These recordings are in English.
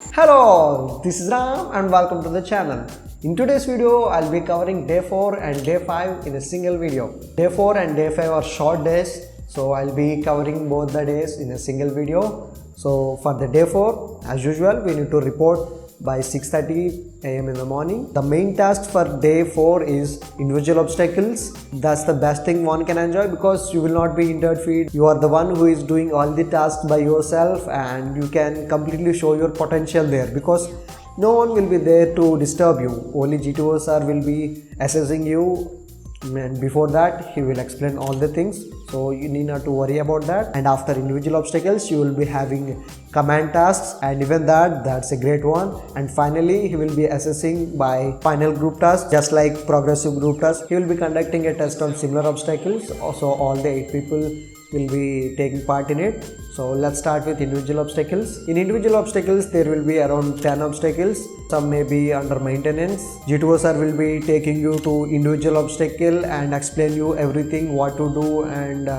Hello, this is Ram and welcome to the channel. In today's video, I'll be covering day 4 and day 5 in a single video. Day 4 and day 5 are short days, so I'll be covering both the days in a single video. So for the day 4, as usual, we need to report by 6:30 a.m. in the morning. The main task for day 4 is individual obstacles. That's the best thing one can enjoy because you will not be interfered. You are the one who is doing all the tasks by yourself and you can completely show your potential there because no one will be there to disturb you. Only GTO sir will be assessing you, and before that he will explain all the things, so you need not to worry about that. And after individual obstacles you will be having command tasks, and even that's a great one. And finally he will be assessing by final group tasks. Just like progressive group tasks, he will be conducting a test on similar obstacles. Also all the 8 people will be taking part in it. So let's start with individual obstacles. In individual obstacles there will be around 10 obstacles. Some may be under maintenance. GTO sir will be taking you to individual obstacle and explain you everything, what to do and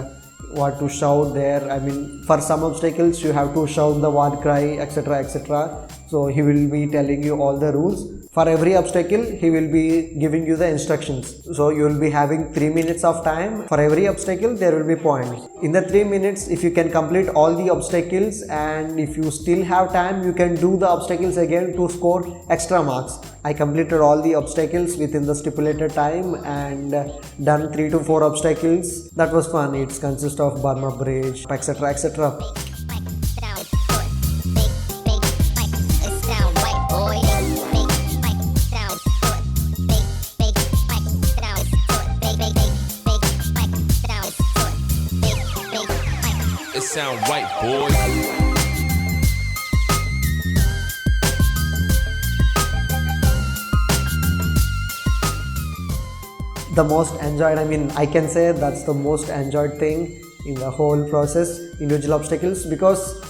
what to shout there. I mean, for some obstacles you have to shout the word cry, etc, etc. So he will be telling you all the rules. For every obstacle he will be giving you the instructions. So you will be having 3 minutes of time. For every obstacle there will be points. In the 3 minutes, if you can complete all the obstacles and if you still have time, you can do the obstacles again to score extra marks. I completed all the obstacles within the stipulated time and done 3 to 4 obstacles. That was fun. It consists of Burma Bridge, etc, etc. Sound right, boy. The most enjoyed, I can say that's the most enjoyed thing in the whole process, individual obstacles, because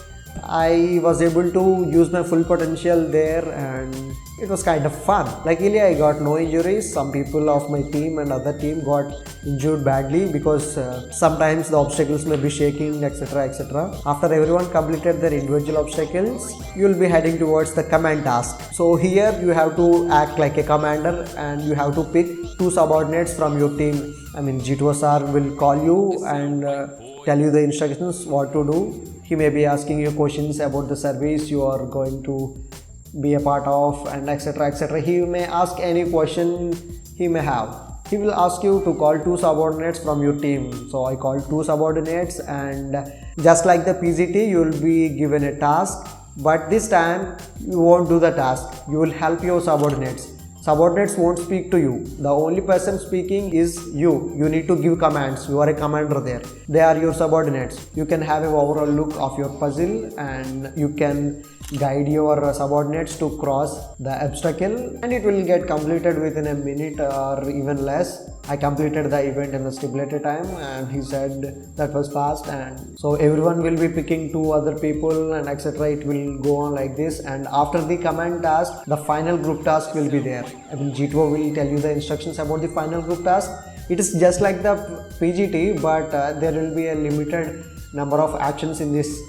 I was able to use my full potential there and it was kind of fun. Luckily I got no injuries. Some people of my team and other team got injured badly because sometimes the obstacles may be shaking, etc, etc. After everyone completed their individual obstacles, you will be heading towards the command task. So here you have to act like a commander and you have to pick 2 subordinates from your team. GTO sir will call you and tell you the instructions what to do. He may be asking you questions about the service you are going to be a part of and etc, etc. He may ask any question he may have. He will ask you to call 2 subordinates from your team. So I called 2 subordinates, and just like the PGT, you will be given a task, but this time you won't do the task. You will help your subordinates. Subordinates won't speak to you. The only person speaking is you. You need to give commands. You are a commander there. They are your subordinates. You can have an overall look of your puzzle and you can guide your subordinates to cross the obstacle, and it will get completed within a minute or even less. I completed the event in the stipulated time and he said that was fast, and so everyone will be picking 2 other people and etc. It will go on like this, and after the command task, the final group task will be there. GTO will tell you the instructions about the final group task. It is just like the PGT, but there will be a limited number of actions in this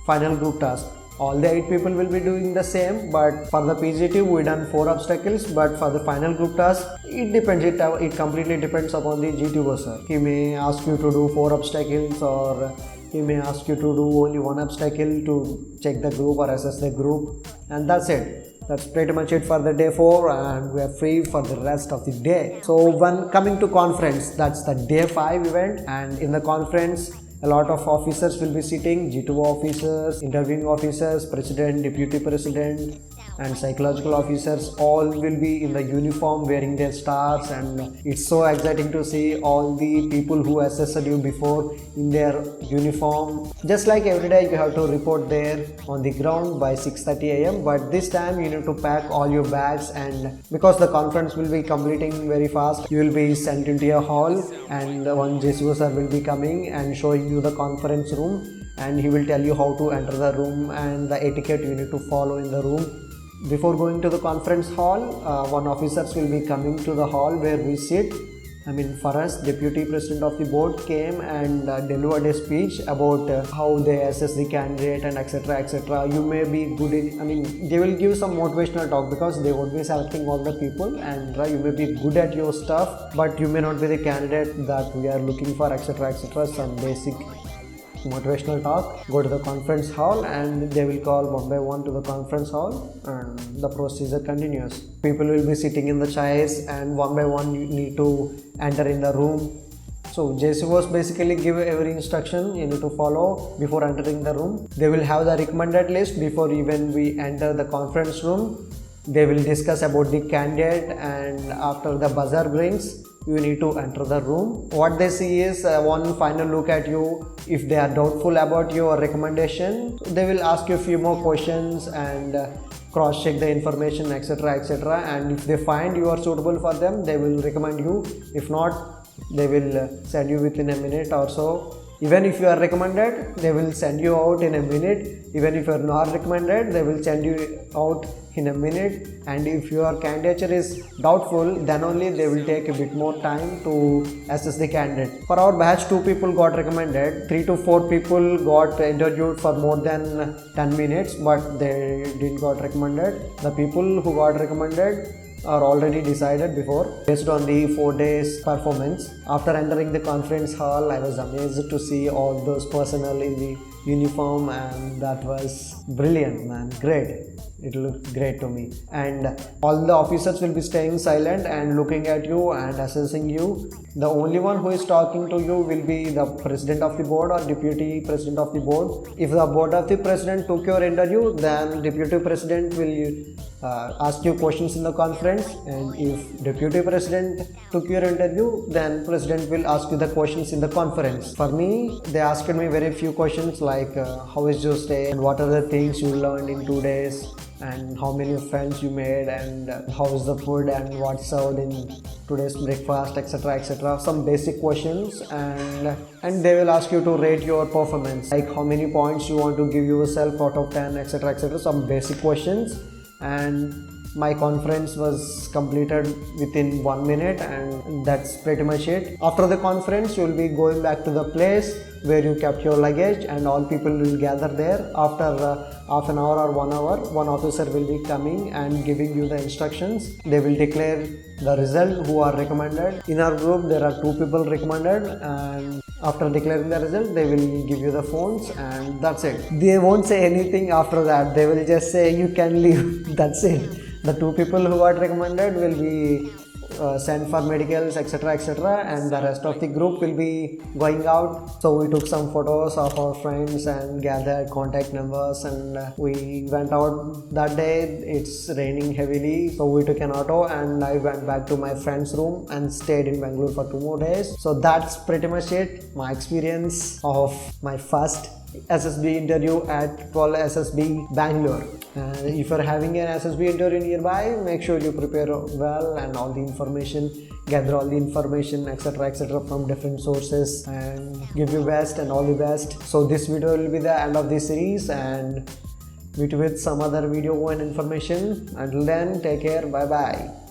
final group task. All the 8 people will be doing the same, but for the PGT we done 4 obstacles, but for the final group task it depends. It completely depends upon the GTO sir. He may ask you to do 4 obstacles, or he may ask you to do only 1 obstacle to check the group or assess the group, and that's it. That's pretty much it for the day 4, and we are free for the rest of the day. So when coming to conference, that's the day 5 event, and in the conference a lot of officers will be sitting, GTO officers, interviewing officers, president, deputy president and psychological officers. All will be in the uniform wearing their stars, and it's so exciting to see all the people who assessed you before in their uniform. Just like every day you have to report there on the ground by 6:30 a.m. but this time you need to pack all your bags, and because the conference will be completing very fast, you will be sent into a hall, and one GTO sir will be coming and showing you the conference room, and he will tell you how to enter the room and the etiquette you need to follow in the room. Before going to the conference hall, one officers will be coming to the hall where we sit, For us, Deputy President of the board came and delivered a speech about how they assess the candidate and etc. etc. You may be good in, they will give some motivational talk because they would be selecting all the people, and you may be good at your stuff, but you may not be the candidate that we are looking for, etc. etc. Some basic motivational talk. Go to the conference hall and they will call one by one to the conference hall, and the procedure continues. People will be sitting in the chairs and one by one you need to enter in the room. So JC was basically give every instruction you need to follow before entering the room. They will have the recommended list before even we enter the conference room. They will discuss about the candidate, and after the buzzer rings, you need to enter the room. What they see is one final look at you. If they are doubtful about your recommendation, they will ask you a few more questions and cross check the information, etc. etc. And if they find you are suitable for them, they will recommend you. If not, they will send you within a minute or so. Even if you are recommended, they will send you out in a minute. Even if you are not recommended, they will send you out in a minute. And if your candidature is doubtful, then only they will take a bit more time to assess the candidate. For our batch, 2 people got recommended, 3 to 4 people got interviewed for more than 10 minutes, but they didn't got recommended. The people who got recommended are already decided before based on the 4 days performance. After entering the conference hall, I was amazed to see all those personnel in the uniform, and that was brilliant, man. Great. It looked great to me. And all the officers will be staying silent and looking at you and assessing you. The only one who is talking to you will be the president of the board or deputy president of the board. If the board of the president took your interview, then deputy president will ask you questions in the conference, and if deputy president took your interview, then president will ask you the questions in the conference. For me, they asked me very few questions like how is your stay and what are the things you learned in 2 days, and how many friends you made, and how is the food and what's served in today's breakfast, etc. etc. Some basic questions, and they will ask you to rate your performance, like how many points you want to give yourself out of 10, etc. etc. Some basic questions. And my conference was completed within 1 minute, and that's pretty much it. After the conference, you will be going back to the place where you kept your luggage, and all people will gather there. After half an hour or 1 hour, one officer will be coming and giving you the instructions. They will declare the result who are recommended. In our group, there are 2 people recommended, and after declaring the result, they will give you the phones, and that's it. They won't say anything after that. They will just say you can leave. That's it. The 2 people who got recommended will be sent for medicals, etc. etc. and the rest of the group will be going out. So we took some photos of our friends and gathered contact numbers, and we went out that day. It's raining heavily, so we took an auto and I went back to my friend's room and stayed in Bangalore for 2 more days. So that's pretty much it, my experience of my first SSB interview at 𝗚𝗲 SSB Bangalore. And if you're having an SSB interview nearby, make sure you prepare well and all the information, gather all the information, etc. etc. from different sources, and give your best and all the best. So this video will be the end of this series, and meet you with some other video and information. Until then, take care. Bye bye.